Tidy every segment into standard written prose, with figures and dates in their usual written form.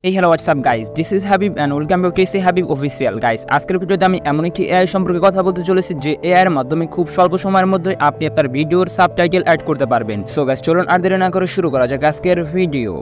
Hey hello, what's up guys, this is Habib and welcome back to HABIB official guys। আজকের ভিডিওতে আমি এমন একটি AI সম্পর্কে কথা বলতে চলেছি যে AI এর মাধ্যমে খুব স্বল্প সময়ের মধ্যে আপনি আপনার ভিডিওর সাবটাইটেল অ্যাড করতে পারবেন। সো গাইস চলুন আর দেরি না করে শুরু করা যাক আজকের ভিডিও।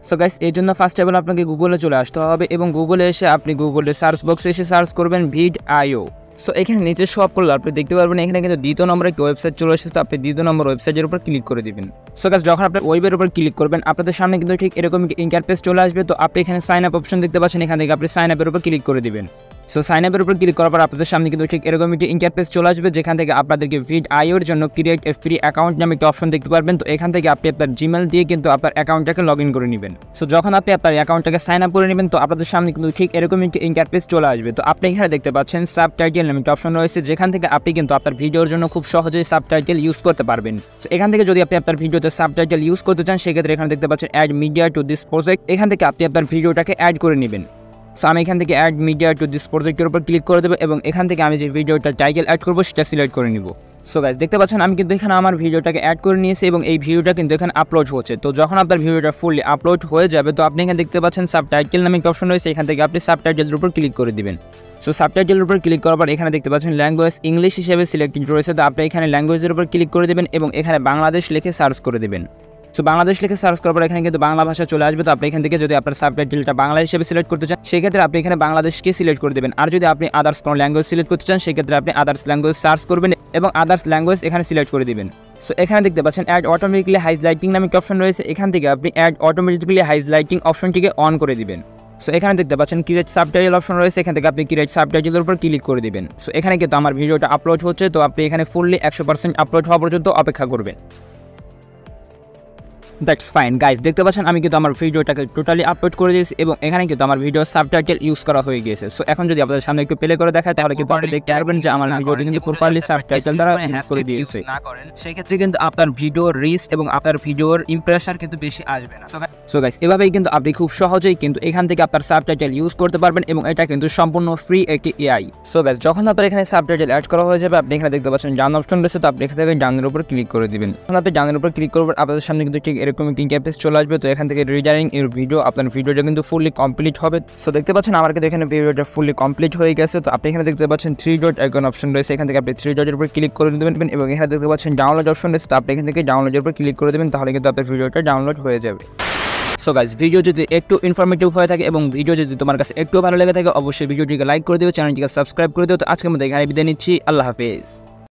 সো গাইস এই জন্য ফার্স্ট অফ অল আপনাকে গুগলে চলে আসতে হবে এবং গুগলে এসে আপনি গুগলে সার্চ বক্সে এসে সার্চ করবেন ভিড.io। সো এখানে নিচে সব করলে আপনি দেখতে পারবেন এখানে কিন্তু দ্বিতীয় নম্বরে একটি ওয়েবসাইট চলে এসেছে, তো আপনি দ্বিতীয় নম্বর ওয়েবসাইটের উপর ক্লিক করে দিবেন। সো গাইস যখন আপনি ওয়েবের উপর ক্লিক করবেন আপনাদের সামনে কিন্তু ঠিক এরকম ইন্টারফেস চলে আসবে। তো আপনি এখানে সাইন আপ অপশন দেখতে পাচ্ছেন, এখান থেকে আপনি সাইন আপের উপর ক্লিক করে দিবেন। সো সাইন আপের উপর ক্লিক করার পর আপনাদের সামনে কিন্তু ঠিক এরকম একটি ইন্টারফেস চলে আসবে, যেখান থেকে আপনাদেরকে ভিড.ioর জন্য ক্রিয়েট এ ফ্রি অ্যাকাউন্ট নামে একটি অপশন দেখতে পারবেন। তো এখান থেকে আপনি আপনার জিমেল দিয়ে কিন্তু আপনার অ্যাকাউন্টটাকে লগ ইন করে নেবেন। সো যখন আপনি আপনার অ্যাকাউন্টটাকে সাইন আপ করে নেবেন তো আপনাদের সামনে কিন্তু ঠিক এরকম একটি ইন্টারফেস চলে আসবে। তো আপনি এখানে দেখতে পাচ্ছেন সাবটাইটেল নামে একটি অপশন রয়েছে, যেখান থেকে আপনি কিন্তু আপনার ভিডিওর জন্য খুব সহজেই সাবটাইটেল ইউজ করতে পারবেন। সো এখান থেকে যদি আপনি আপনার ভিডিওতে সাবটাইটেল ইউজ করতে চান সেক্ষেত্রে এখানে দেখতে পাচ্ছেন add media to this project, এখান থেকে আপনি আপনার ভিডিওটাকে অ্যাড করে নেবেন। সো আমি এখান থেকে অ্যাড মিডিয়া টু দিস প্রজেক্টের উপর ক্লিক করে দেবো এবং এখান থেকে আমি যে ভিডিওটা টাইটেল অ্যাড করবো সেটা সিলেক্ট করে নিব। সো গাইস দেখতে পাচ্ছেন আমি কিন্তু এখানে আমার ভিডিওটাকে অ্যাড করে নিয়েছি এবং এই ভিডিওটা কিন্তু এখানে আপলোড হচ্ছে। তো যখন আপনার ভিডিওটা ফুললি আপলোড হয়ে যাবে তো আপনি এখানে দেখতে পাচ্ছেন সাবটাইটেল নামে একটা অপশন রয়েছে, এখান থেকে আপনি সাবটাইটেলের উপর ক্লিক করে দিবেন। সো সাবটাইটেলের উপর ক্লিক করার পর এখানে দেখতে পাচ্ছেন ল্যাঙ্গুয়েজ ইংলিশ হিসেবে সিলেক্টেড রয়েছে, তো আপনি এখানে ল্যাঙ্গুয়েজের উপর ক্লিক করে দেবেন এবং এখানে বাংলাদেশ লিখে সার্চ করে দেবেন। সো বাংলাদেশ লিখে সার্চ করার পর এখানে কিন্তু বাংলা ভাষা চলে আসবে। তো আপনি এখান থেকে যদি আপনার সাবটাইটেলটা বাংলা হিসেবে সিলেক্ট করতে চান সেক্ষেত্রে আপনি এখানে বাংলাদেশকে সিলেক্ট করে দেবেন। আর যদি আপনি আদার্স কোনো ল্যাঙ্গুয়েজ সিলেক্ট করতে চান সেক্ষেত্রে আপনি আদার্স ল্যাঙ্গুয়েজ সার্চ করবেন এবং আদার্স ল্যাঙ্গুয়েজ এখানে সিলেক্ট করে দিবেন। সো এখানে দেখতে পাচ্ছেন অ্যাড অটোমেটিক্যালি হাইলাইটিং নামে একটা অপশন রয়েছে, এখান থেকে আপনি অ্যাড অটোমেটিক্যালি হাইলাইটিং অপশনটিকে অন করে দিবেন। সো এখানে দেখতে পাচ্ছেন ক্রিয়েট সাবটাইটেল অপশন রয়েছে, এখান থেকে আপনি ক্রিয়েট সাবটাইটেলের উপর ক্লিক করে দিবেন। সো এখানে কিন্তু আমার ভিডিওটা আপলোড হচ্ছে, তো আপনি এখানে ফুললি 100% আপলোড হওয়া পর্যন্ত অপেক্ষা করবেন। দ্যাটস ফাইন গাইস, দেখতে পাচ্ছেন আমি কিন্তু আমার ভিডিওটাকে টোটালি আপলোড করে দিয়েছি এবং এখানে কিন্তু আমার ভিডিও সাবটাইটেল ইউজ করা হয়ে গিয়েছে। সো এখন যদি আপনাদের সামনে একটু প্লে করে দেখায় তাহলে কিন্তু আপনি দেখতে পারবেন যে আমার ভিডিওটি কিন্তু প্রপারলি সাবটাইটেল দ্বারা ইউজ করে দিয়েছে। না করেন সেক্ষেত্রে কিন্তু আপনার ভিডিওর রিচ এবং আপনার ভিডিওর ইমপ্রেশন কিন্তু বেশি আসবে না। সো গাইস এভাবেই কিন্তু আপনি খুব সহজেই কিন্তু এখান থেকে আপনার সাবটাইটেল ইউজ করতে পারবেন এবং এটা কিন্তু সম্পূর্ণ ফ্রি একটি এআই। সো গাইস যখন আপনার এখানে সাবটাইটেল অ্যাড করা হয়ে যাবে আপনি এখানে দেখতে পাচ্ছেন ডান অপশন রয়েছে, তো আপনি এখান থেকে ডানের উপর ক্লিক করে দিবেন। যখন আপনি ডানের উপর ক্লিক করবেন আপনাদের সামনে কিন্তু ঠিক এরকম একটি ইন্টারফেস চলে আসবে। তো এখান থেকে রিডারিং এর ভিডিও আপনার ভিডিওটা কিন্তু ফুললি কমপ্লিট হবে। সো দেখতে পাচ্ছেন আমার কিন্তু এখানে ভিডিওটা ফুললি কমপ্লিট হয়ে গেছে। তো আপনি এখানে দেখতে পাচ্ছেন 3 ডট আইকন অপশন রয়েছে, এখান থেকে আপনি 3 ডটের উপর ক্লিক করে দিবেন এবং এখানে দেখতে পাচ্ছেন ডাউনলোড অপশন রয়েছে, তো আপনি এখান থেকে ডাউনলোডের উপর ক্লিক করে দেবেন, তাহলে কিন্তু আপনার ভিডিওটা ডাউনলোড হয়ে যাবে। সো গাইস ভিডিও যদি একটু ইনফরমেটিভ হয়ে থাকে এবং ভিডিও যদি তোমার কাছে একটু ভালো লেগে থাকে অবশ্যই ভিডিওটিকে লাইক করে দিও, চ্যানেলটিকে সাবস্ক্রাইব করে দিও। তো আজকের মতো এখানে বিদায় নিচ্ছি, আল্লাহ হাফেজ।